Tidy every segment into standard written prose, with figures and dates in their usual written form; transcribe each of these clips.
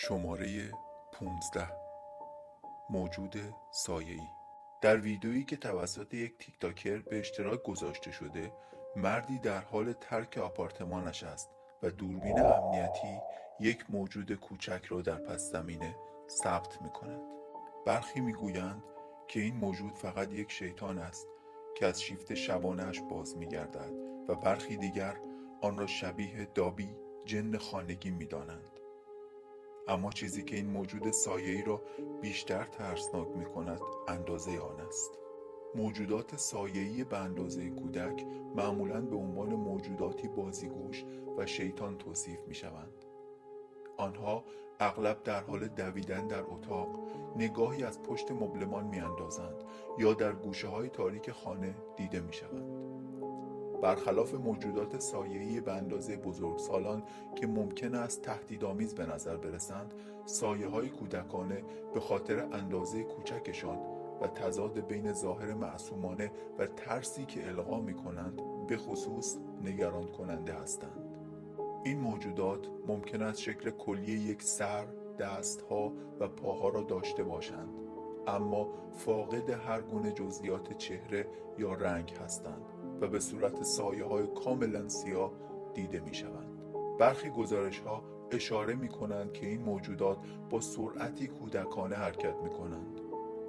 شماره 15. موجود سایه‌ای. در ویدیویی که توسط یک تیک تاکر به اشتراک گذاشته شده، مردی در حال ترک آپارتمانش است و دوربین امنیتی یک موجود کوچک را در پس زمینه ثبت می کند. برخی می گویند که این موجود فقط یک شیطان است که از شیفت شبانه‌اش باز می گردد و برخی دیگر آن را شبیه دابی جن خانگی می دانند. اما چیزی که این موجود سایه‌ای را بیشتر ترسناک می کند اندازه آن است. موجودات سایه‌ای به اندازه کودک معمولاً به عنوان موجوداتی بازیگوش و شیطان توصیف می شوند. آنها اغلب در حال دویدن در اتاق نگاهی از پشت مبلمان می اندازند یا در گوشه های تاریک خانه دیده می شوند. برخلاف موجودات سایه‌ای به اندازه بزرگسالان که ممکن است تهدیدآمیز به نظر برسند، سایه‌های کودکانه به خاطر اندازه کوچکشان و تضاد بین ظاهر معصومانه و ترسی که القا می‌کنند به خصوص نگران کننده هستند. این موجودات ممکن است شکل کلی یک سر، دستها و پاها را داشته باشند، اما فاقد هر گونه جزئیات چهره یا رنگ هستند و به صورت سایه‌های کاملا سیاه دیده می‌شوند. برخی گزارش‌ها اشاره می‌کنند که این موجودات با سرعتی کودکانه حرکت می‌کنند،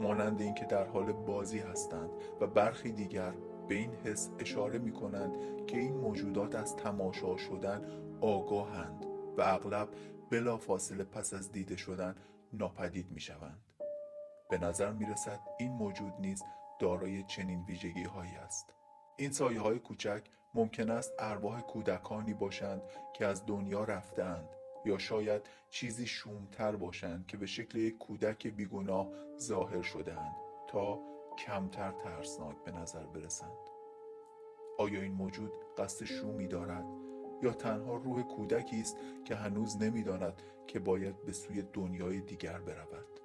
مانند اینکه در حال بازی هستند، و برخی دیگر به این حس اشاره می‌کنند که این موجودات از تماشا شدن آگاهند و اغلب بلافاصله پس از دیده شدن ناپدید می‌شوند. به نظر می‌رسد این موجود نیز دارای چنین ویژگی‌هایی است. این سایه‌های کوچک ممکن است ارواح کودکانی باشند که از دنیا رفته‌اند، یا شاید چیزی شومتر باشند که به شکل یک کودک بیگناه ظاهر شده‌اند تا کمتر ترسناک به نظر برسند. آیا این موجود قصد شومی دارد یا تنها روح کودکی است که هنوز نمی‌داند که باید به سوی دنیای دیگر برود؟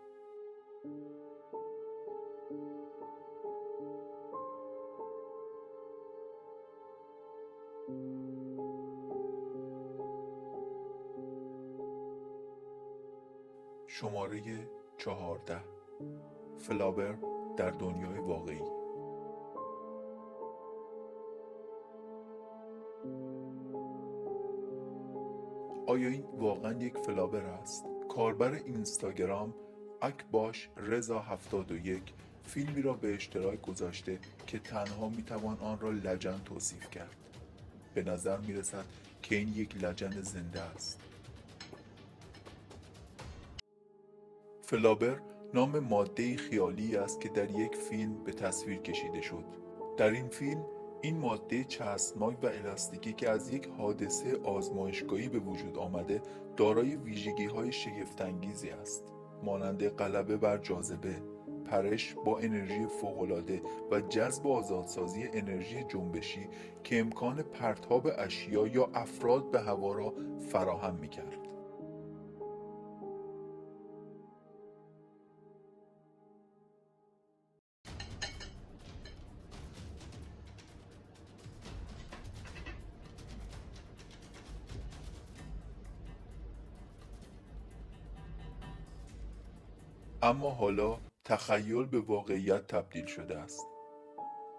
شماره 14. فلابر در دنیای واقعی. آیا این واقعا یک فلابر است؟ کاربر اینستاگرام اکباش رضا 71 فیلمی را به اشتراک گذاشته که تنها میتوان آن را لجن توصیف کرد. به نظر میرسد که این یک لجن زنده است. فلابر نام ماده خیالی است که در یک فیلم به تصویر کشیده شد. در این فیلم این ماده چسبناک و الاستیکی که از یک حادثه آزمایشگاهی به وجود آمده دارای ویژگی‌های شگفت‌انگیزی است، مانند غلبه بر جاذبه، پرش با انرژی فوق‌العاده و جذب و آزادسازی انرژی جنبشی که امکان پرتاب اشیا یا افراد به هوا را فراهم می‌کرد. اما حالا تخیل به واقعیت تبدیل شده است.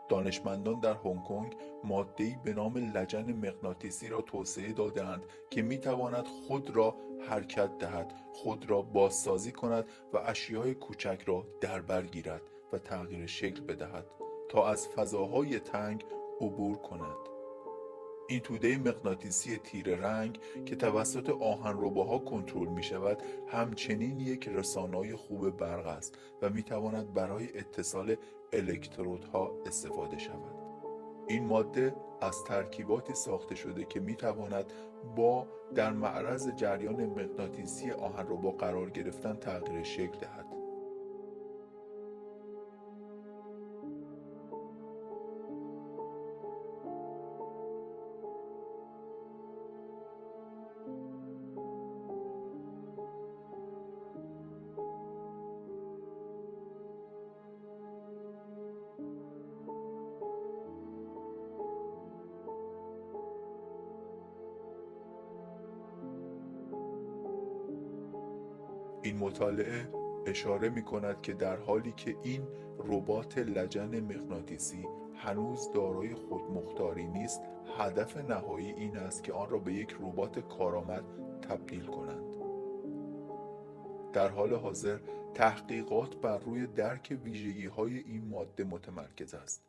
دانشمندان در هنگ کنگ ماده‌ای به نام لجن مغناطیسی را توسعه داده‌اند که می‌تواند خود را حرکت دهد، خود را بازسازی کند و اشیاء کوچک را در بر گیرد و تغییر شکل بدهد تا از فضاهای تنگ عبور کند. این توده مغناطیسی تیره رنگ که توسط آهنرباها کنترل می شود همچنین یک رسانای خوب برق است و می تواند برای اتصال الکترودها استفاده شود. این ماده از ترکیباتی ساخته شده که می تواند با در معرض جریان مغناطیسی آهنربا قرار گرفتن تغییر شکل دهد. این مطالعه اشاره می کند که در حالی که این ربات لجن مغناطیسی هنوز دارای خودمختاری نیست، هدف نهایی این است که آن را به یک ربات کارآمد تبدیل کنند. در حال حاضر تحقیقات بر روی درک ویژگی‌های این ماده متمرکز است،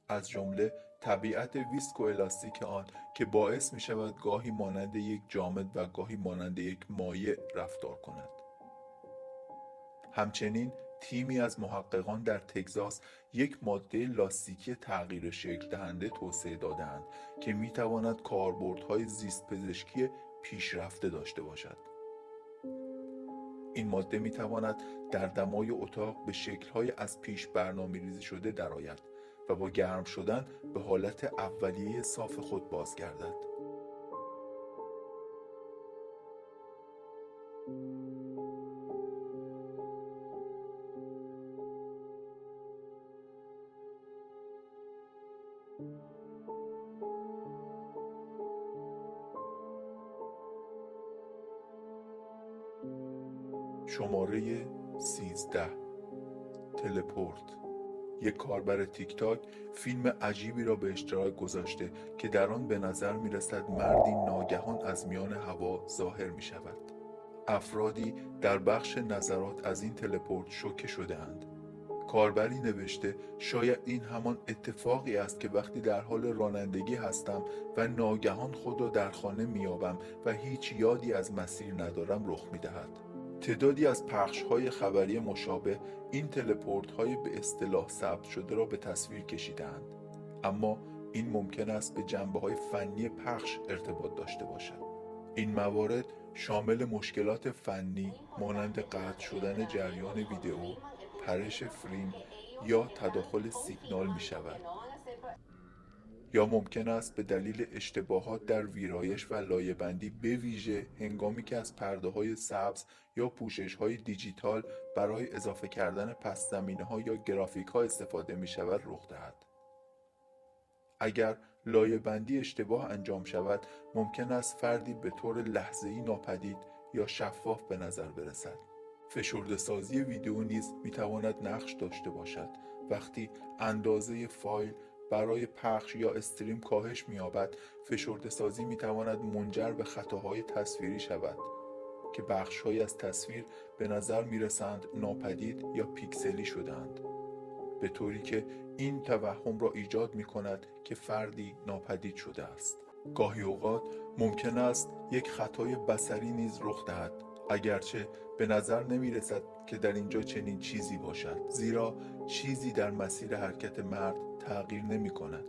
از جمله طبیعت ویسکوالاستیک آن که باعث می شود گاهی مانند یک جامد و گاهی مانند یک مایع رفتار کند. همچنین تیمی از محققان در تگزاس یک ماده لاستیکی تغییر شکل دهنده توسعه داده‌اند که می تواند کاربردهای زیست پزشکی پیشرفته داشته باشد. این ماده می تواند در دمای اتاق به شکل‌های از پیش برنامه‌ریزی شده درآید و با گرم شدن به حالت اولیه صاف خود بازگردد. شماره 13 تلپورت. یک کاربر تیک تاک فیلم عجیبی را به اشتراک گذاشته که در آن به نظر می رسد مردی ناگهان از میان هوا ظاهر می شود. افرادی در بخش نظرات از این تلپورت شوکه شده اند. کاربری نوشته شاید این همان اتفاقی است که وقتی در حال رانندگی هستم و ناگهان خود را در خانه میابم و هیچ یادی از مسیر ندارم رخ میدهد. تعدادی از پخش‌های خبری مشابه این تلپورت‌های به اصطلاح ثبت شده را به تصویر کشیده‌اند، اما این ممکن است به جنبه‌های فنی پخش ارتباط داشته باشد. این موارد شامل مشکلات فنی مانند قطع شدن جریان ویدئو، پرش فیلم یا تداخل سیگنال می شود، یا ممکن است به دلیل اشتباهات در ویرایش و لایه‌بندی به ویژه هنگامی که از پرده‌های سبز یا پوشش‌های دیجیتال برای اضافه کردن پس‌زمینه‌ها یا گرافیک‌ها استفاده می شود رخ دهد. اگر لایه‌بندی اشتباه انجام شود، ممکن است فردی به طور لحظه‌ای ناپدید یا شفاف به نظر برسد. فشرده‌سازی ویدئو نیز می‌تواند نقش داشته باشد. وقتی اندازه فایل برای پخش یا استریم کاهش می‌یابد، فشرده‌سازی می‌تواند منجر به خطاهای تصویری شود که بخش‌هایی از تصویر به نظر می‌رسند ناپدید یا پیکسلی شده‌اند، به طوری که این توهم را ایجاد می‌کند که فردی ناپدید شده است. گاهی اوقات ممکن است یک خطای بصری نیز رخ دهد، اگرچه به نظر نمی‌رسد که در اینجا چنین چیزی باشد، زیرا چیزی در مسیر حرکت مرد تغییر نمی‌کند.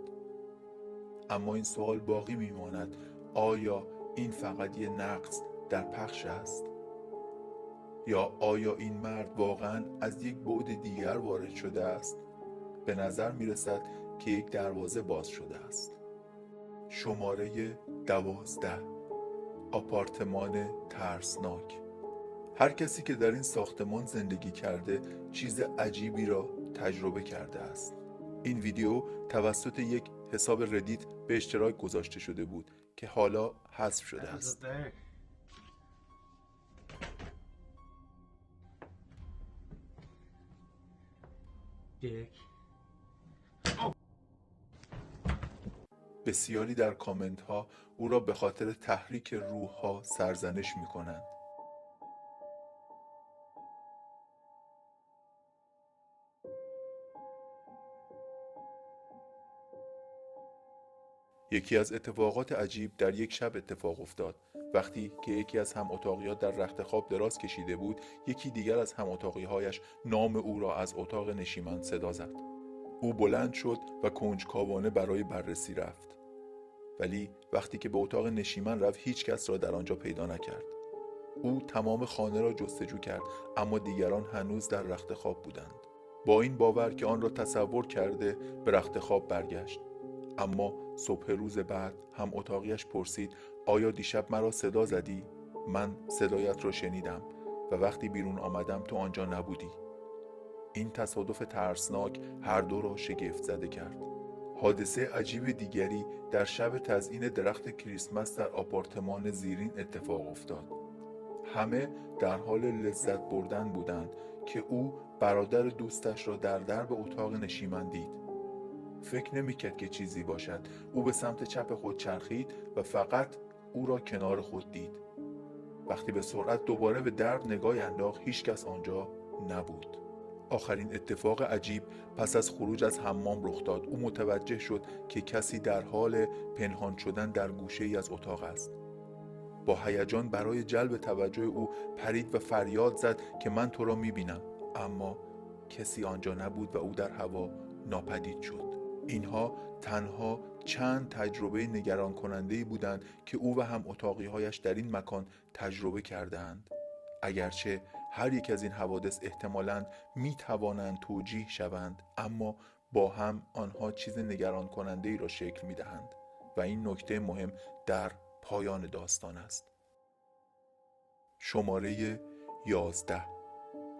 اما این سوال باقی می‌ماند: آیا این فقط یک نقص در پخش است؟ یا آیا این مرد واقعاً از یک بعد دیگر وارد شده است؟ به نظر می‌رسد که یک دروازه باز شده است. شماره 12 آپارتمان ترسناک. هر کسی که در این ساختمان زندگی کرده چیز عجیبی را تجربه کرده است. این ویدیو توسط یک حساب ردیت به اشتراک گذاشته شده بود که حالا حذف شده است. بسیاری در کامنت ها او را به خاطر تحریک روح ها سرزنش می کنند. یکی از اتفاقات عجیب در یک شب اتفاق افتاد. وقتی که یکی از هم اتاقی‌ها در رخت خواب دراز کشیده بود، یکی دیگر از هم اتاقی‌هایش نام او را از اتاق نشیمن صدا زد. او بلند شد و کنجکاوانه برای بررسی رفت. ولی وقتی که به اتاق نشیمن رفت، هیچ کس را در آنجا پیدا نکرد. او تمام خانه را جستجو کرد، اما دیگران هنوز در رخت خواب بودند. با این باور که آن را تصور کرده به رخت خواب برگشت. اما صبح روز بعد هم اتاقیش پرسید: آیا دیشب مرا صدا زدی؟ من صدایت را شنیدم و وقتی بیرون آمدم تو آنجا نبودی. این تصادف ترسناک هر دو را شگفت زده کرد. حادثه عجیب دیگری در شب تزیین درخت کریسمس در آپارتمان زیرین اتفاق افتاد. همه در حال لذت بردن بودند که او برادر دوستش را در درب اتاق نشیمن دید. فکر نمی‌کرد که چیزی باشد. او به سمت چپ خود چرخید و فقط او را کنار خود دید. وقتی به سرعت دوباره به درب نگاهی انداخت، هیچ کس آنجا نبود. آخرین اتفاق عجیب پس از خروج از حمام رخ داد. او متوجه شد که کسی در حال پنهان شدن در گوشه‌ای از اتاق است. با هیجان برای جلب توجه او پرید و فریاد زد که من تو را می‌بینم، اما کسی آنجا نبود و او در هوا ناپدید شد. اینها تنها چند تجربه نگران کننده‌ای بودند که او و هم اتاقی‌هایش در این مکان تجربه کردند. اگرچه هر یک از این حوادث احتمالاً می‌توانند توجیه شوند، اما با هم آنها چیز نگران کننده‌ای را شکل می‌دهند و این نکته مهم در پایان داستان است. شماره 11: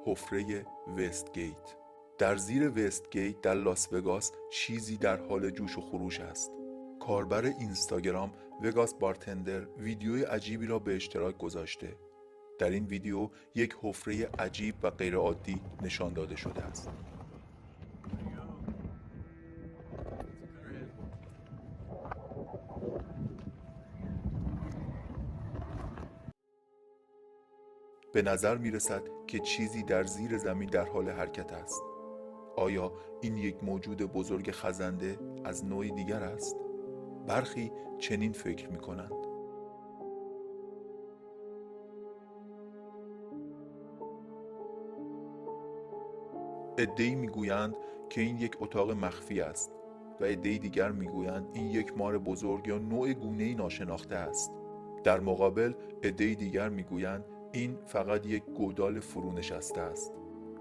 حفره وستگیت. در زیر وستگیت در لاس وگاس چیزی در حال جوش و خروش است. کاربر اینستاگرام وگاس بارتندر ویدیوی عجیبی را به اشتراک گذاشته. در این ویدیو یک حفره عجیب و غیرعادی نشان داده شده است. به نظر می رسد که چیزی در زیر زمین در حال حرکت است. آیا این یک موجود بزرگ خزنده از نوعی دیگر است؟ برخی چنین فکر می کنند. عده‌ای می گویند که این یک اتاق مخفی است و عده‌ای دیگر می گویند این یک مار بزرگ یا نوع گونه‌ای ناشناخته است. در مقابل عده‌ای دیگر می گویند این فقط یک گودال فرونشسته است.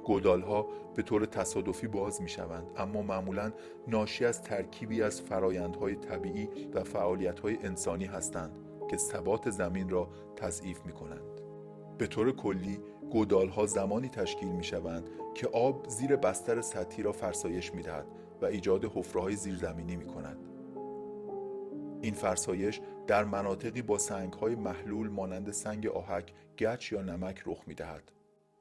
گودال‌ها به طور تصادفی باز می‌شوند، اما معمولاً ناشی از ترکیبی از فرایندهای طبیعی و فعالیت‌های انسانی هستند که ثبات زمین را تضعیف می‌کنند. به طور کلی گودال‌ها زمانی تشکیل می‌شوند که آب زیر بستر سطحی را فرسایش می‌دهد و ایجاد حفره‌های زیرزمینی می‌کند. این فرسایش در مناطقی با سنگ‌های محلول مانند سنگ آهک، گچ یا نمک رخ می‌دهد.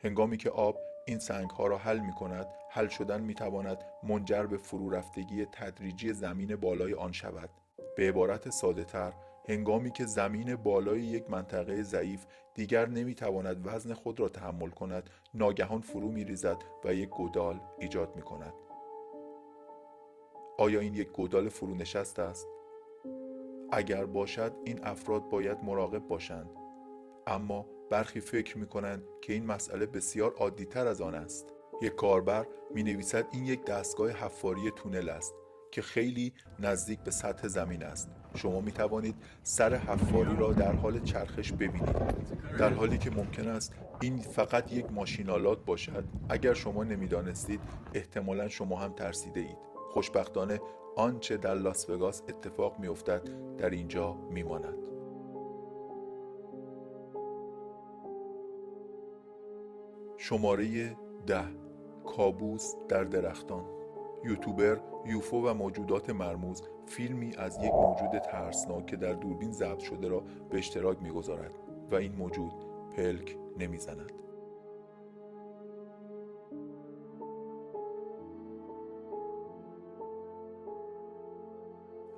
هنگامی که آب این سنگ‌ها را حل می‌کند، حل شدن می‌تواند منجر به فرو رفتگی تدریجی زمین بالای آن شود. به عبارت ساده‌تر، هنگامی که زمین بالای یک منطقه ضعیف دیگر نمی‌تواند وزن خود را تحمل کند، ناگهان فرو می‌ریزد و یک گودال ایجاد می‌کند. آیا این یک گودال فرونشست است؟ اگر باشد این افراد باید مراقب باشند، اما برخی فکر می‌کنند که این مسئله بسیار عادی‌تر از آن است. یک کاربر می‌نویسد این یک دستگاه حفاری تونل است که خیلی نزدیک به سطح زمین است. شما می‌توانید سر حفاری را در حال چرخش ببینید، در حالی که ممکن است این فقط یک ماشین‌آلات باشد. اگر شما نمی‌دانستید، احتمالاً شما هم ترسیده اید. خوشبختانه آنچه در لاس وگاس اتفاق می‌افتد در اینجا می‌ماند. شماره 10: کابوس در درختان. یوتیوبر یوفو و موجودات مرموز فیلمی از یک موجود ترسناک که در دوربین ضبط شده را به اشتراک می‌گذارد و این موجود پلک نمی‌زند.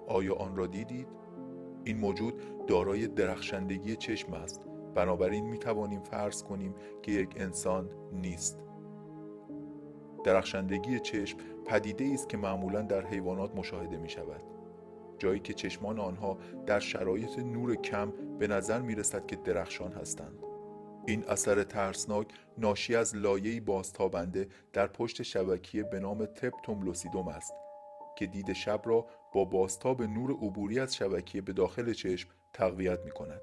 آیا آن را دیدید؟ این موجود دارای درخشندگی چشم است، بنابراین می توانیم فرض کنیم که یک انسان نیست. درخشندگی چشم پدیده است که معمولاً در حیوانات مشاهده می شود، جایی که چشمان آنها در شرایط نور کم به نظر می رسد که درخشان هستند. این اثر ترسناک ناشی از لایه‌ای بازتابنده در پشت شبکیه به نام ترپتوم لوسیدوم است که دید شب را با بازتاب نور عبوری از شبکیه به داخل چشم تقویت می کند.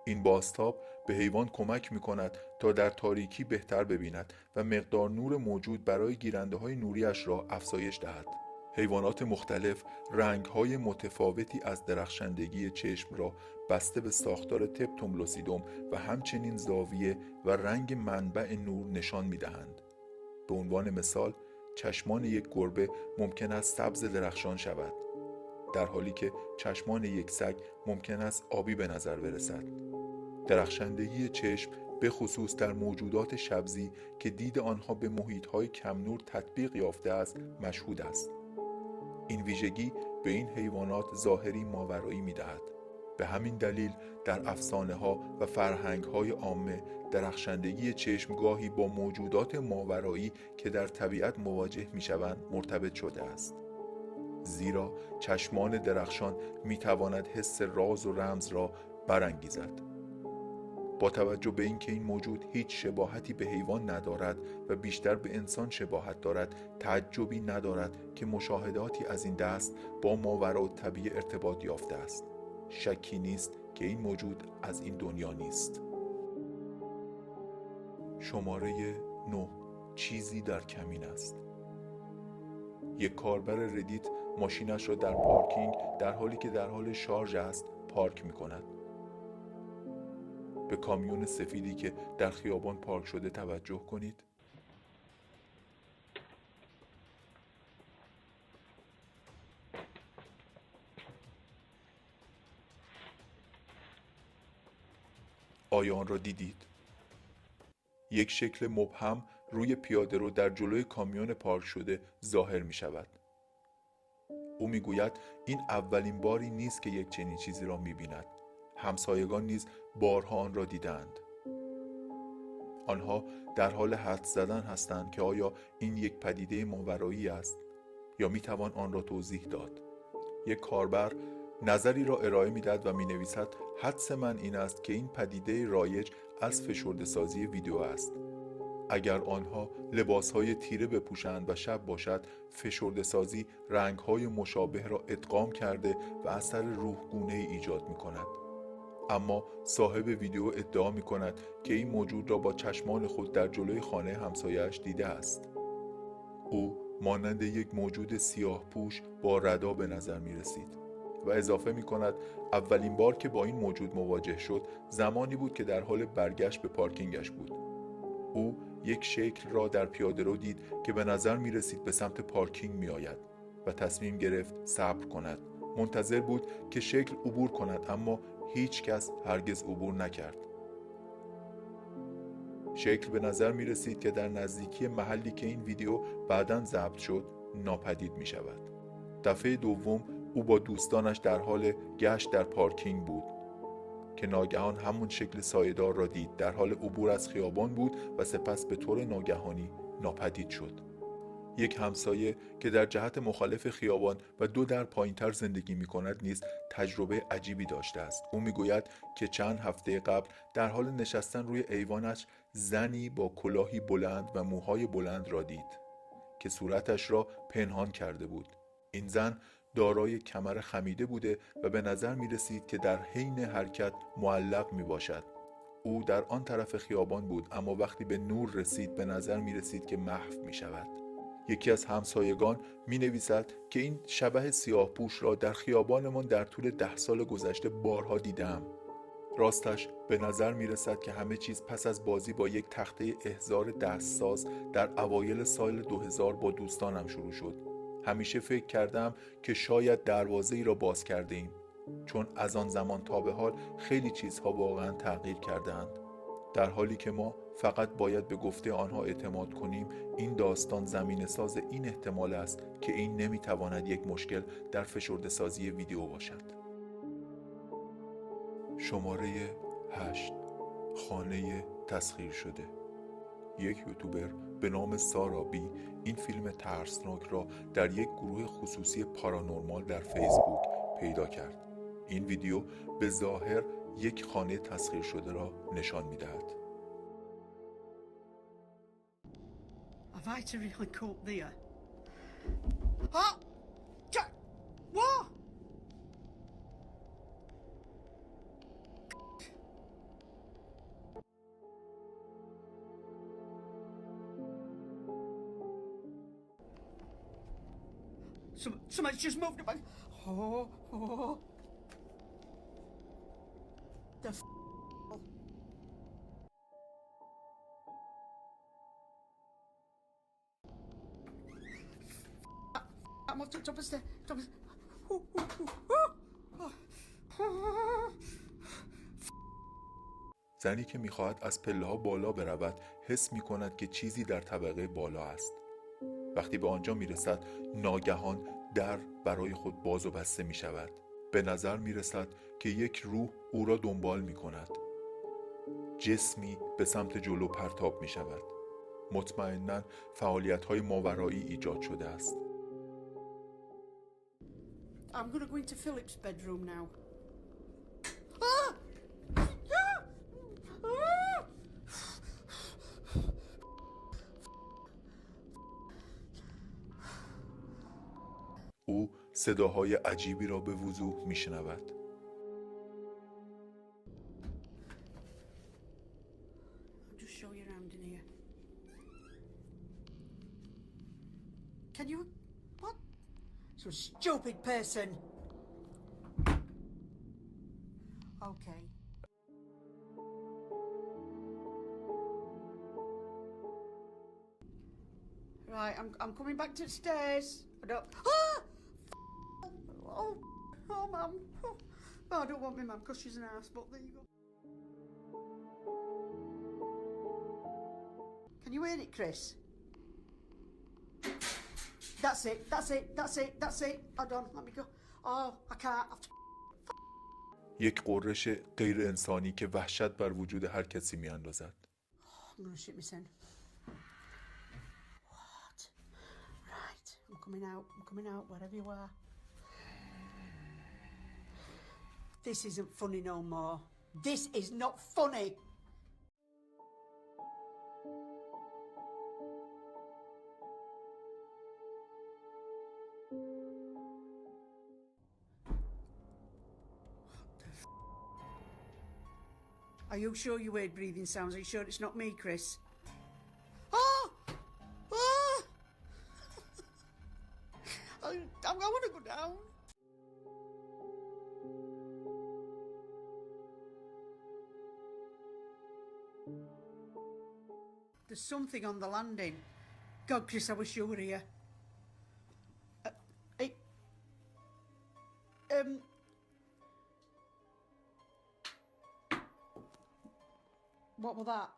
این بازتاب به حیوان کمک می کند تا در تاریکی بهتر ببیند و مقدار نور موجود برای گیرنده های نوریش را افزایش دهد. حیوانات مختلف رنگ‌های متفاوتی از درخشندگی چشم را بسته به ساختار ترپتوم لوسیدوم و همچنین زاویه و رنگ منبع نور نشان می دهند. به عنوان مثال، چشمان یک گربه ممکن است سبز درخشان شود، در حالی که چشمان یک سگ ممکن است آبی به نظر برسد. درخشندگی چشم به خصوص در موجودات سبزی که دید آنها به محیط‌های کم نور تطبیق یافته است مشهود است. این ویژگی به این حیوانات ظاهری ماورایی می‌دهد. به همین دلیل در افسانه‌ها و فرهنگ‌های عامه درخشندگی چشم گاهی با موجودات ماورایی که در طبیعت مواجه می‌شوند مرتبط شده است. زیرا چشمان درخشان می‌تواند حس راز و رمز را برانگیزد. با توجه به اینکه این موجود هیچ شباهتی به حیوان ندارد و بیشتر به انسان شباهت دارد، تعجبی ندارد که مشاهداتی از این دست با ماوراءالطبیعه ارتباط یافته است. شکی نیست که این موجود از این دنیا نیست. شماره 9. چیزی در کمین است. یک کاربر ردیت ماشینش را در پارکینگ در حالی که در حال شارژ است پارک می کند. به کامیون سفیدی که در خیابان پارک شده توجه کنید. آیا آن را دیدید؟ یک شکل مبهم روی پیاده رو در جلوی کامیون پارک شده ظاهر می شود. او می گوید این اولین باری نیست که یک چنین چیزی را می بیند. همسایگان نیز بارها آن را دیدند. آنها در حال حدس زدن هستند که آیا این یک پدیده ماورایی است یا می توان آن را توضیح داد. یک کاربر نظری را ارائه می داد و می نویسد حدس من این است که این پدیده رایج از فشرده سازی ویدیو است. اگر آنها لباسهای تیره بپوشند و شب باشد، فشرده سازی رنگهای مشابه را ادغام کرده و اثر روحگونه ایجاد می کند. اما صاحب ویدیو ادعا می کند که این موجود را با چشمان خود در جلوی خانه همسایه‌اش دیده است. او مانند یک موجود سیاه پوش با ردا به نظر می رسید و اضافه می کند اولین بار که با این موجود مواجه شد زمانی بود که در حال برگشت به پارکینگش بود. او یک شکل را در پیاده رو دید که به نظر می رسید به سمت پارکینگ می آید و تصمیم گرفت صبر کند. منتظر بود که شکل عبور کند اما هیچ کس هرگز عبور نکرد. شکل به نظر می رسید که در نزدیکی محلی که این ویدیو بعداً ضبط شد ناپدید می شود. دفعه دوم او با دوستانش در حال گشت در پارکینگ بود که ناگهان همون شکل سایه‌دار را دید. در حال عبور از خیابان بود و سپس به طور ناگهانی ناپدید شد. یک همسایه که در جهت مخالف خیابان و 2 در پایین‌تر زندگی می‌کند نیز تجربه عجیبی داشته است. او می‌گوید که چند هفته قبل در حال نشستن روی ایوانش زنی با کلاهی بلند و موهای بلند را دید که صورتش را پنهان کرده بود. این زن دارای کمر خمیده بوده و به نظر می رسید که در حین حرکت معلق می باشد. او در آن طرف خیابان بود اما وقتی به نور رسید به نظر می رسید که محو می شود. یکی از همسایگان می نویسد که این شبح سیاه پوش را در خیابانمان در طول 10 سال گذشته بارها دیدم. راستش به نظر می رسد که همه چیز پس از بازی با یک تخته احضار دستساز در اوایل سال 2000 با دوستانم شروع شد. همیشه فکر کردم که شاید دروازه‌ای را باز کرده ایم، چون از آن زمان تا به حال خیلی چیزها واقعا تغییر کردند. در حالی که ما فقط باید به گفته آنها اعتماد کنیم، این داستان زمینه ساز این احتمال است که این نمیتواند یک مشکل در فشرده سازی ویدیو باشد. شماره 8. خانه تسخیر شده. یک یوتیوبر به نام سارا بی این فیلم ترسناک را در یک گروه خصوصی پارانورمال در فیسبوک پیدا کرد. این ویدیو به ظاهر یک خانه تسخیر شده را نشان می‌دهد. Have I to really caught there? Ah! What? Somebody's just moved it back. Oh. The I'm off to the top of the stairs. زنی که می‌خواهد از پله‌ها بالا برود حس می‌کند که چیزی در طبقه بالا است. وقتی به آنجا می‌رسد ناگهان در برای خود باز و بسته می‌شود. به نظر می‌رسد که یک روح او را دنبال می‌کند. جسمی به سمت جلو پرتاب می‌شود. مطمئناً فعالیت‌های ماورایی ایجاد شده است. I'm gonna go into Philip's bedroom now. Ah! Ah! Ah! او صداهای عجیبی را به وضوح میشنود. I'll just show you around in here. Can you... What? So stupid person. Okay. Right, I'm coming back to the stairs. I don't... Ah! Oh, oh, Mum. Oh, I don't want my mum because she's an ass, but there you go. Can you hear it, Chris? That's it, that's it, that's it, that's it. Hold on, let me go. Oh, I can't. I have to... یک غرش غیر انسانی که وحشت بر وجود هر کسی می اندازد. I'm gonna shit myself. What? Right, I'm coming out, wherever you are. This isn't funny no more. This is not funny. Are you sure you heard breathing sounds? Are you sure it's not me, Chris? Oh! Oh! I want to go down. There's something on the landing. God, Chris, I wish you were here. Hey. What was that?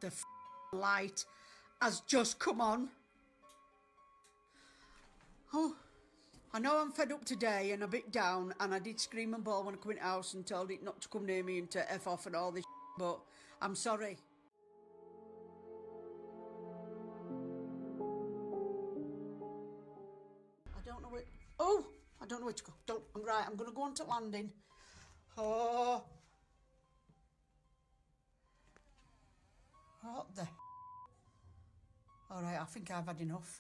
The light has just come on. Oh, I know I'm fed up today and a bit down, and I did scream and bawl when I come in the house and told it not to come near me and to F off and all this, but I'm sorry. I don't know where... Oh! I don't know where to go. Don't... I'm right, I'm going to go on to landing. Oh. What the... All right, I think I've had enough.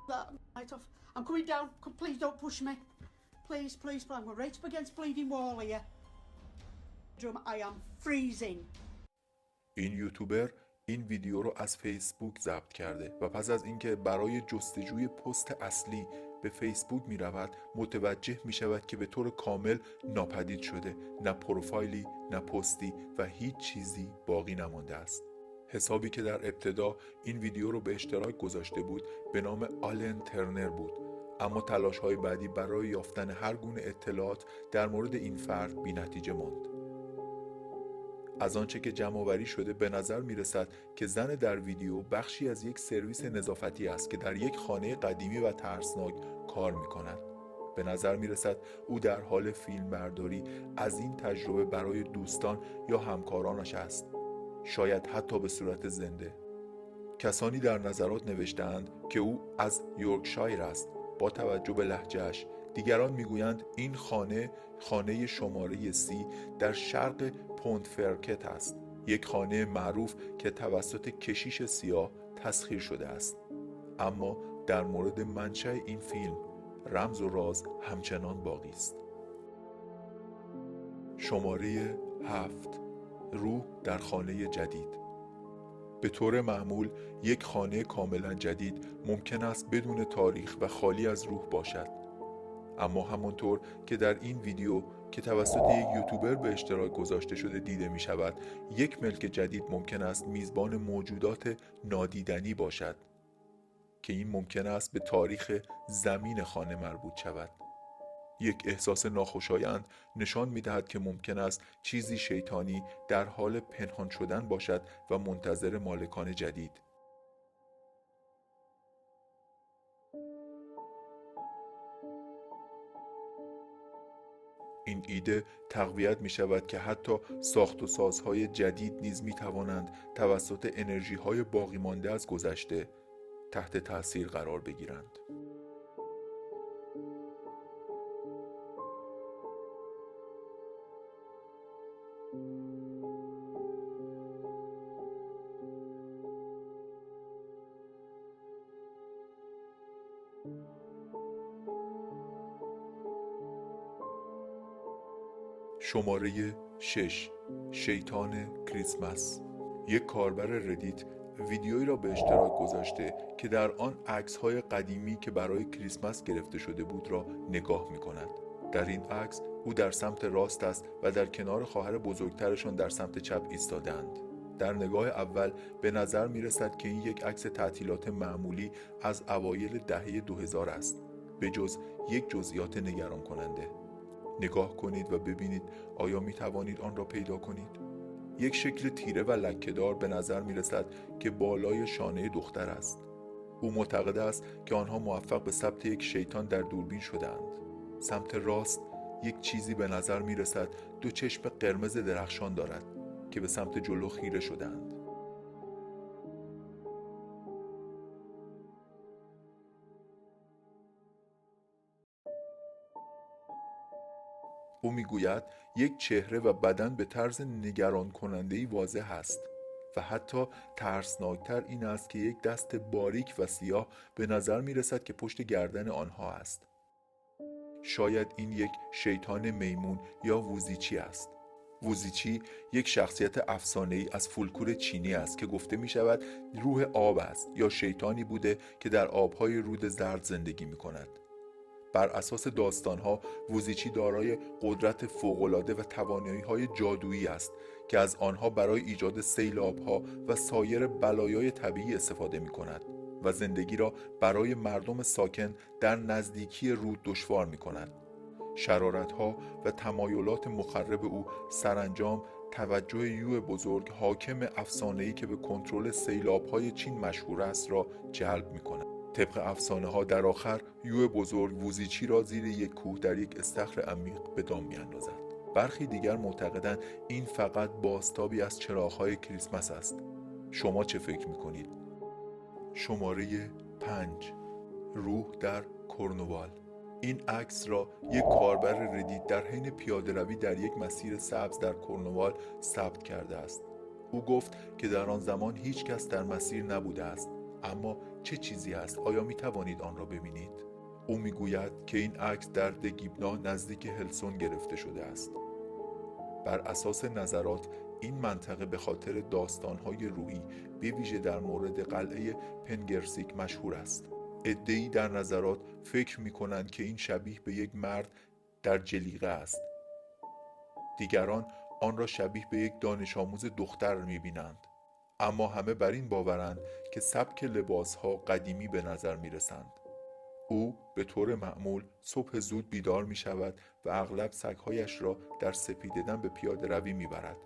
That light off. I'm coming down. Please don't push me. Please, please, please. I'm right up against bleeding wall here. I am freezing. این یوتیوبر این ویدیو رو از فیسبوک ضبط کرده و پس از اینکه برای جستجوی پست اصلی به فیسبوک می رود متوجه می شود که به طور کامل ناپدید شده. نه پروفایلی، نه پستی و هیچ چیزی باقی نمانده است. حسابی که در ابتدا این ویدیو رو به اشتراک گذاشته بود به نام آلن ترنر بود، اما تلاش‌های بعدی برای یافتن هر گونه اطلاعات در مورد این فرد بی نتیجه ماند. از آنچه که جمع‌آوری شده به نظر می‌رسد که زن در ویدیو بخشی از یک سرویس نظافتی است که در یک خانه قدیمی و ترسناک کار می‌کند. به نظر می‌رسد او در حال فیلمبرداری از این تجربه برای دوستان یا همکارانش است، شاید حتی به صورت زنده. کسانی در نظرات نوشته‌اند که او از یورکشایر است با توجه به لهجه‌اش. دیگران میگویند این خانه شماره 30 در شرق پونتفرکت است، یک خانه معروف که توسط کشیش سیاه تسخیر شده است. اما در مورد منشأ این فیلم رمز و راز همچنان باقی است. شماره 7. روح در خانه جدید. به طور معمول یک خانه کاملا جدید ممکن است بدون تاریخ و خالی از روح باشد. اما همانطور که در این ویدیو که توسط یک یوتیوبر به اشتراک گذاشته شده دیده می شود، یک ملک جدید ممکن است میزبان موجودات نادیدنی باشد که این ممکن است به تاریخ زمین خانه مربوط شود. یک احساس ناخوشایند نشان می دهد که ممکن است چیزی شیطانی در حال پنهان شدن باشد و منتظر مالکان جدید. این ایده تقویت می شود که حتی ساخت و سازهای جدید نیز می توانند توسط انرژی های باقی مانده از گذشته تحت تأثیر قرار بگیرند. شماره 6. شیطان کریسمس. یک کاربر ردیت ویدیویی را به اشتراک گذاشته که در آن عکس‌های قدیمی که برای کریسمس گرفته شده بود را نگاه می‌کند. در این عکس او در سمت راست است و در کنار خواهر بزرگترشان در سمت چپ ایستاده‌اند. در نگاه اول به نظر می‌رسد که این یک عکس تعطیلات معمولی از اوایل دهه 2000 است، به جز یک جزئیات نگران کننده. نگاه کنید و ببینید آیا می توانید آن را پیدا کنید؟ یک شکل تیره و لکه‌دار به نظر می رسد که بالای شانه دختر است. او معتقد است که آنها موفق به ثبت یک شیطان در دوربین شده‌اند. سمت راست یک چیزی به نظر می رسد دو چشم قرمز درخشان دارد که به سمت جلو خیره شده‌اند. او میگوید یک چهره و بدن به طرز نگران کننده‌ای واضح است و حتی ترسناکتر این است که یک دست باریک و سیاه به نظر می رسد که پشت گردن آنها است. شاید این یک شیطان میمون یا ووزیچی است. ووزیچی یک شخصیت افسانه‌ای از فولکلور چینی است که گفته می شود روح آب است یا شیطانی بوده که در آبهای رود زرد زندگی می کند. بر اساس داستانها ووزیچی دارای قدرت فوق‌العاده و توانایی‌های جادویی است که از آنها برای ایجاد سیلاب‌ها و سایر بلایای طبیعی استفاده می‌کند و زندگی را برای مردم ساکن در نزدیکی رود دشوار می‌کند. شرارت‌ها و تمایلات مخرب او سرانجام توجه یو بزرگ حاکم افسانه‌ای که به کنترل سیلاب‌های چین مشهور است را جلب می‌کند. طبق افسانه ها در آخر یو بزرگ ووزیچی را زیر یک کوه در یک استخر عمیق به دام می‌اندازد. برخی دیگر معتقدند این فقط بازتابی از چراغ‌های کریسمس است. شما چه فکر می‌کنید؟ شماره 5. روح در کرنوال. این عکس را یک کاربر ردیت در حین پیاده‌روی در یک مسیر سبز در کرنوال ثبت کرده است. او گفت که در آن زمان هیچ کس در مسیر نبوده است. اما چه چیزی است؟ آیا می توانید آن را ببینید؟ او می گوید که این عکس در دگیبنا نزدیک هلسون گرفته شده است. بر اساس نظرات این منطقه به خاطر داستان‌های روحی به ویژه در مورد قلعه پنگرسیک مشهور است. عده‌ای در نظرات فکر می کنند که این شبیه به یک مرد در جلیقه است. دیگران آن را شبیه به یک دانش آموز دختر می بینند. اما همه بر این باورند که سبک لباسها قدیمی به نظر می رسند. او به طور معمول صبح زود بیدار می شود و اغلب سگ‌هایش را در سپیدیدن به پیاده روی می برد.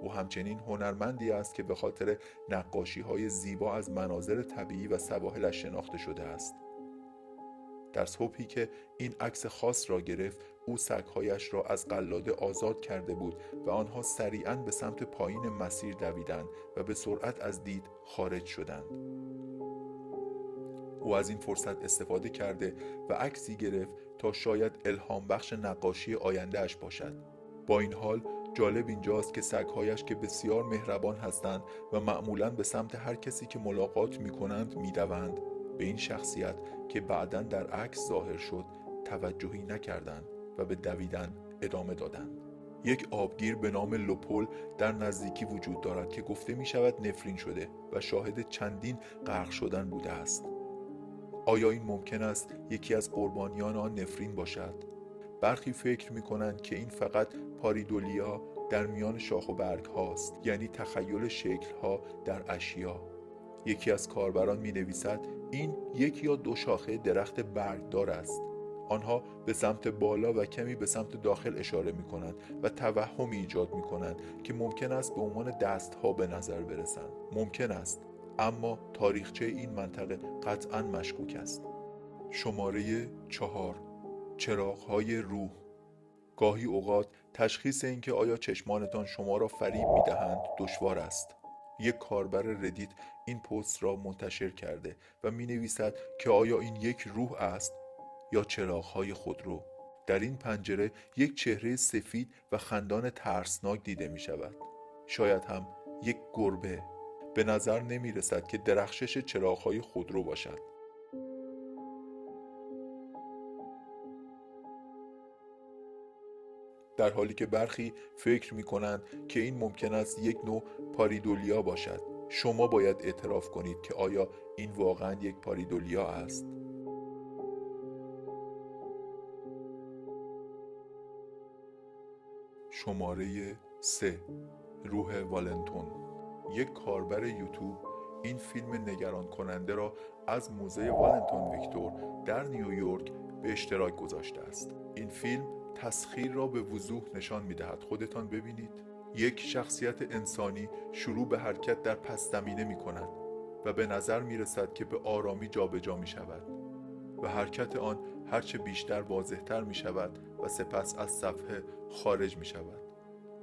او همچنین هنرمندی است که به خاطر نقاشی‌های زیبا از مناظر طبیعی و سواحلش شناخته شده است. در صبحی که این عکس خاص را گرفت، او سگ‌هایش را از قلاده آزاد کرده بود و آنها سریعاً به سمت پایین مسیر دویدند و به سرعت از دید خارج شدند. او از این فرصت استفاده کرده و عکسی گرفت تا شاید الهام بخش نقاشی آینده‌اش باشد. با این حال جالب اینجاست که سگ‌هایش که بسیار مهربان هستند و معمولاً به سمت هر کسی که ملاقات می‌کنند می‌دوند، به این شخصیت که بعداً در عکس ظاهر شد توجهی نکردند و به دویدن ادامه دادند. یک آبگیر به نام لوپول در نزدیکی وجود دارد که گفته می شود نفرین شده و شاهد چندین غرق شدن بوده است. آیا این ممکن است یکی از قربانیان آن نفرین باشد؟ برخی فکر می‌کنند که این فقط پاریدولیا در میان شاخ و برگ هاست، یعنی تخیل شکل ها در اشیا. یکی از کاربران می نویسد این یک یا دو شاخه درخت برگدار است. آنها به سمت بالا و کمی به سمت داخل اشاره می کنند و توهمی ایجاد می کنند که ممکن است به عنوان دست ها به نظر برسند. ممکن است، اما تاریخچه این منطقه قطعاً مشکوک است. شماره 4. چراغ‌های روح. گاهی اوقات تشخیص اینکه آیا چشمانتان شما را فریب می‌دهند دشوار است. یک کاربر ردیت این پست را منتشر کرده و می‌نویسد که آیا این یک روح است یا چراغ‌های خودرو. در این پنجره یک چهره سفید و خندان ترسناک دیده می‌شود. شاید هم یک گربه. به نظر نمی‌رسد که درخشش چراغ‌های خودرو باشد. در حالی که برخی فکر می کنند که این ممکن است یک نوع پاریدولیا باشد. شما باید اعتراف کنید که آیا این واقعا یک پاریدولیا است. شماره 3. روح والنتون. یک کاربر یوتیوب این فیلم نگران کننده را از موزه والنتون ویکتور در نیویورک به اشتراک گذاشته است. این فیلم تسخیر را به وضوح نشان می‌دهد. خودتان ببینید. یک شخصیت انسانی شروع به حرکت در پس زمینه می‌کند و به نظر می‌رسد که به آرامی جابجا می‌شود و حرکت آن هرچه بیشتر واضح‌تر می‌شود و سپس از صفحه خارج می‌شود.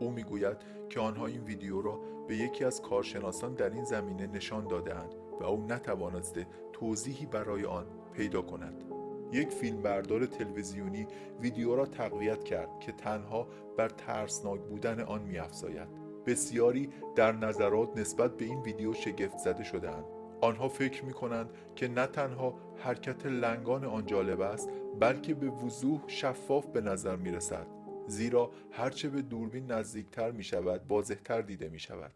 او میگوید که آنها این ویدیو را به یکی از کارشناسان در این زمینه نشان داده‌اند و او نتوانسته توضیحی برای آن پیدا کند. یک فیلمبردار تلویزیونی ویدیو را تقویت کرد که تنها بر ترسناک بودن آن می‌افزاید. بسیاری در نظرات نسبت به این ویدیو شگفت زده شده‌اند. آنها فکر می‌کنند که نه تنها حرکت لنگان آن جالب است، بلکه به وضوح شفاف به نظر می‌رسد. زیرا هرچه به دوربین نزدیکتر می شود واضحتر دیده می شود.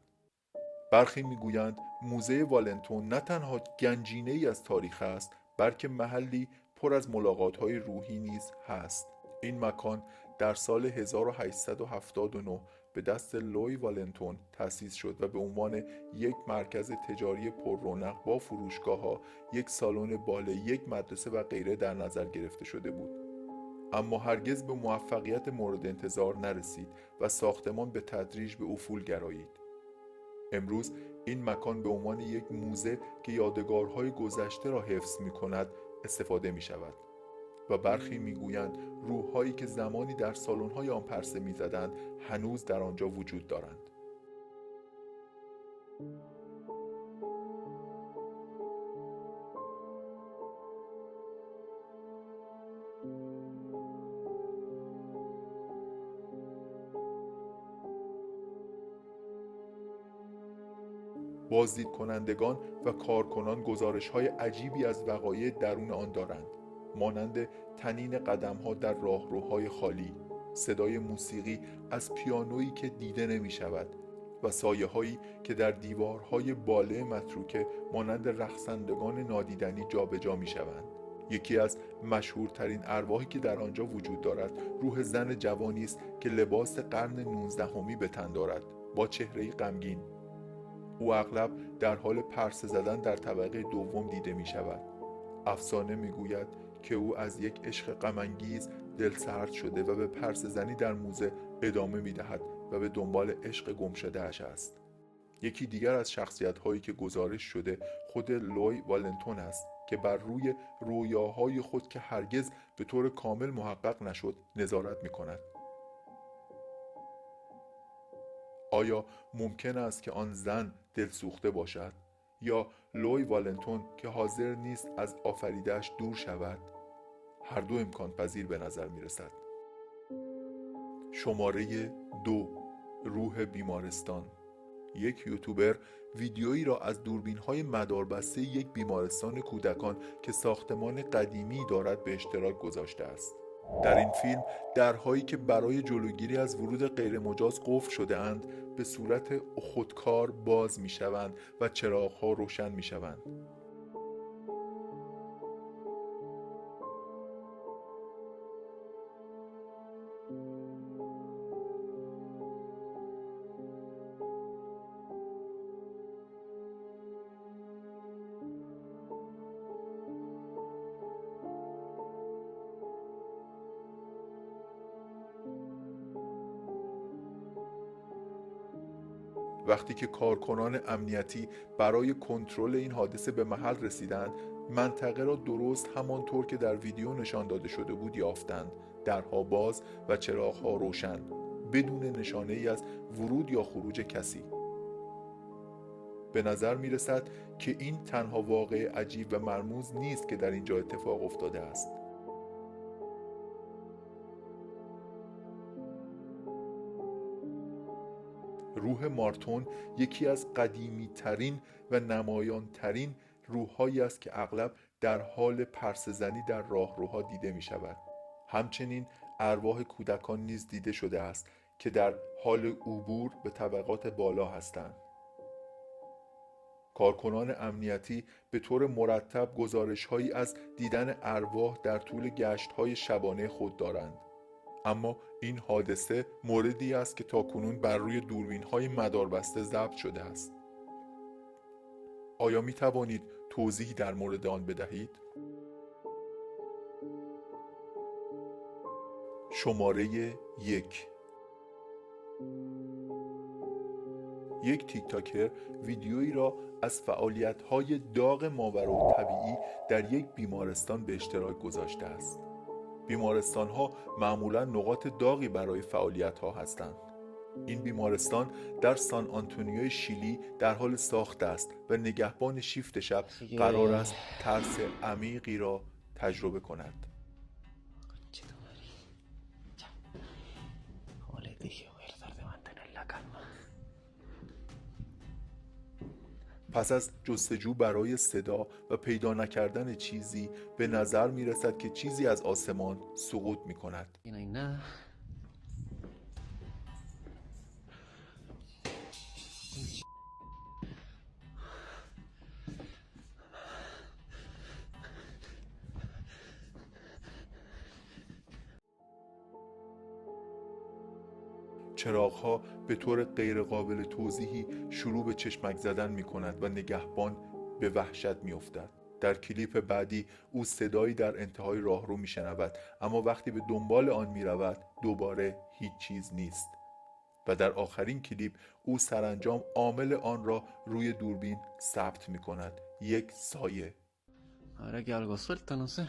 برخی می گویند موزه والنتون نه تنها گنجینه ای از تاریخ است بلکه محلی پر از ملاقات های روحی نیز هست. این مکان در سال 1879 به دست لوی والنتون تأسیس شد و به عنوان یک مرکز تجاری پر رونق با فروشگاه ها، یک سالن باله، یک مدرسه و غیره در نظر گرفته شده بود. اما هرگز به موفقیت مورد انتظار نرسید و ساختمان به تدریج به افول گرایید. امروز این مکان به عنوان یک موزه که یادگارهای گذشته را حفظ می کند استفاده می شود و برخی می گویند روحهایی که زمانی در سالن‌های آن پرسه می زدند هنوز در آنجا وجود دارند. بازدید کنندگان و کارکنان گزارش‌های عجیبی از وقایع درون آن دارند، مانند طنین قدم‌ها در راهروهای خالی، صدای موسیقی از پیانویی که دیده نمی‌شود و سایه‌هایی که در دیوارهای باله متروکه مانند رقصندگان نادیدنی جابجا می‌شوند. یکی از مشهورترین ارواحی که در آنجا وجود دارد روح زن جوانی است که لباس قرن 19 به تن دارد با چهره‌ای غمگین. او اغلب در حال پرسه زدن در طبقه دوم دیده می شود. افسانه می گوید که او از یک عشق غم‌انگیز دلسرد شده و به پرسه زنی در موزه ادامه می دهد و به دنبال عشق گمشده اش است. یکی دیگر از شخصیت هایی که گزارش شده خود لوی والنتون است که بر روی رویاهای خود که هرگز به طور کامل محقق نشد نظارت می کند. آیا ممکن است که آن زن دلسوخته باشد یا لوی والنتون که حاضر نیست از آفریده‌اش دور شود؟ هر دو امکان پذیر به نظر می رسد. شماره 2. روح بیمارستان. یک یوتیوبر ویدیویی را از دوربین‌های مداربسته یک بیمارستان کودکان که ساختمان قدیمی دارد به اشتراک گذاشته است. در این فیلم درهایی که برای جلوگیری از ورود غیرمجاز قفل شده اند به صورت خودکار باز می شوند و چراغ‌ها روشن می شوند. وقتی که کارکنان امنیتی برای کنترل این حادثه به محل رسیدند، منطقه را درست همانطور که در ویدیو نشان داده شده بود یافتند، درها باز و چراغها روشن، بدون نشانه ای از ورود یا خروج کسی. به نظر می رسد که این تنها واقعه عجیب و مرموز نیست که در اینجا اتفاق افتاده است. روح مارتون یکی از قدیمی ترین و نمایان ترین روح‌هایی است که اغلب در حال پرسه‌زنی در راهروها دیده می شود. همچنین ارواح کودکان نیز دیده شده است که در حال عبور به طبقات بالا هستند. کارکنان امنیتی به طور مرتب گزارش‌هایی از دیدن ارواح در طول گشت‌های شبانه خود دارند. اما این حادثه موردی است که تاکنون بر روی دوربین‌های مداربسته ضبط شده است. آیا می توانید توضیحی در مورد آن بدهید؟ شماره 1. یک تیک تاکر ویدیویی را از فعالیت‌های داغ ماوراءالطبیعی در یک بیمارستان به اشتراک گذاشته است. بیمارستان‌ها معمولاً نقاط داغی برای فعالیت‌ها هستند. این بیمارستان در سان آنتونیو شیلی در حال ساخت است و نگهبان شیفت شب قرار است ترس عمیقی را تجربه کند. پس از جستجو برای صدا و پیدا نکردن چیزی، به نظر می رسد که چیزی از آسمان سقوط می کند. چراغ‌ها به طور غیرقابل توضیحی شروع به چشمک زدن می‌کند و نگهبان به وحشت می‌افتد. در کلیپ بعدی او صدایی در انتهای راهرو می‌شنود، اما وقتی به دنبال آن می‌رود دوباره هیچ چیز نیست. و در آخرین کلیپ او سرانجام عامل آن را روی دوربین ثبت می‌کند: یک سایه. Ahora que algo suelta, no sé.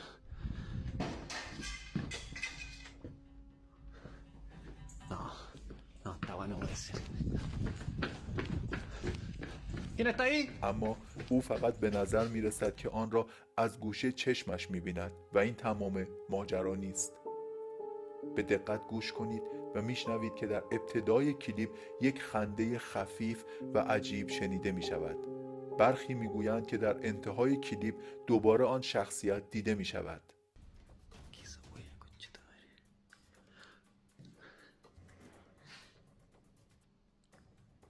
No, está bueno, puede ser. ¿Quién está ahí? اما او فقط به نظر می رسد که آن را از گوشه چشمش می بیند و این تمام ماجرا نیست. به دقت گوش کنید و می شنوید که در ابتدای کلیپ یک خنده خفیف و عجیب شنیده می شود. برخی می گویند که در انتهای کلیپ دوباره آن شخصیت دیده می شود.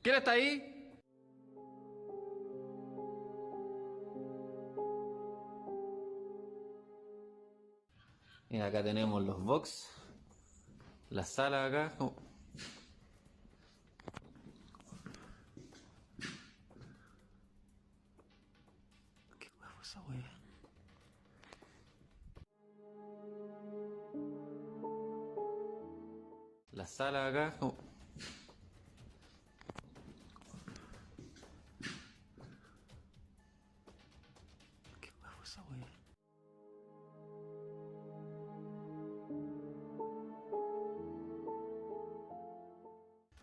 ¿Quién está ahí? Y acá tenemos los box, la sala acá. ¿Qué huevo esa wea? La sala acá. ¿Qué huevo esa wea?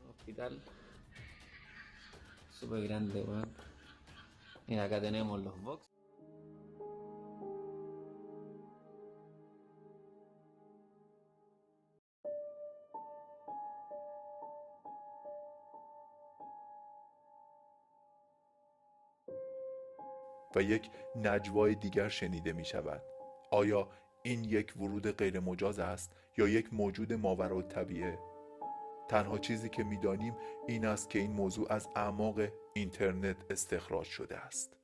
Hospital súper grande, weón. Mira, acá tenemos los box. و یک نجوای دیگر شنیده می شود. آیا این یک ورود غیر مجاز است یا یک موجود ماوراءالطبیعه؟ تنها چیزی که می دانیم این است که این موضوع از اعماق اینترنت استخراج شده است.